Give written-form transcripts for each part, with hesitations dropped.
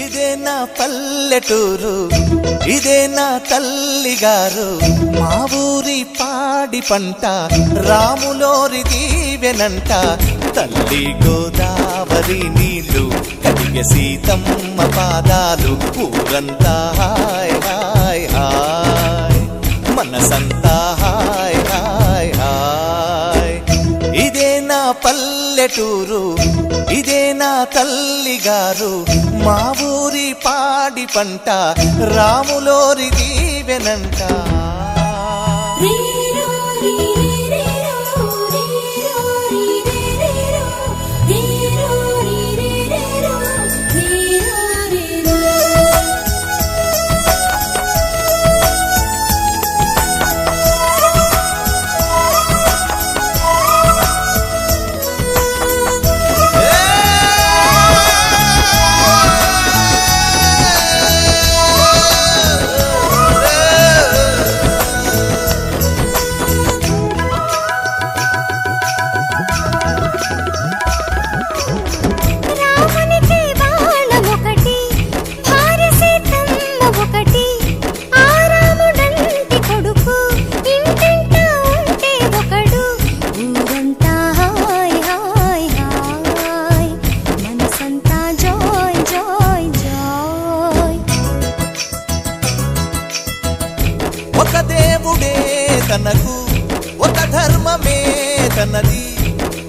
ఇదే నా పల్లెటూరు, ఇదే నా తల్లిగారు, మా ఊరి పాడి పంట రాములోరి దీవెనంట. తల్లి గోదావరి నీళ్ళు కడిగే సీతమ్మ పాదాలు, ఊరంతా హాయ్ హాయ్ హాయ్, మనసంతా హాయ్ హాయ్ హాయ్. ఇదే నా పల్లెటూరు, ఇదే నా తల్లిగారు, మా ఊరి పాడి పంట రాములోరి దీవెనంట. ఒక దేవుడే తనకు, ఒక ధర్మమే తనది,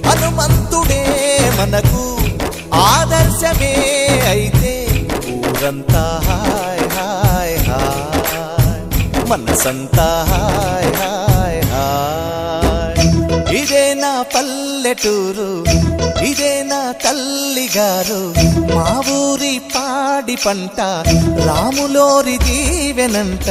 హనుమంతుడే మనకు ఆదర్శమే అయితే, ఊరంతా హాయ్ హాయ్ హాయ్, మనసంతా హాయ్ హాయ్ హాయ్. ఇదే నా పల్లెటూరు, ఇదే నా తల్లిగారు, మా ఊరి పాడి పంట రాములోరి దీవెనంట.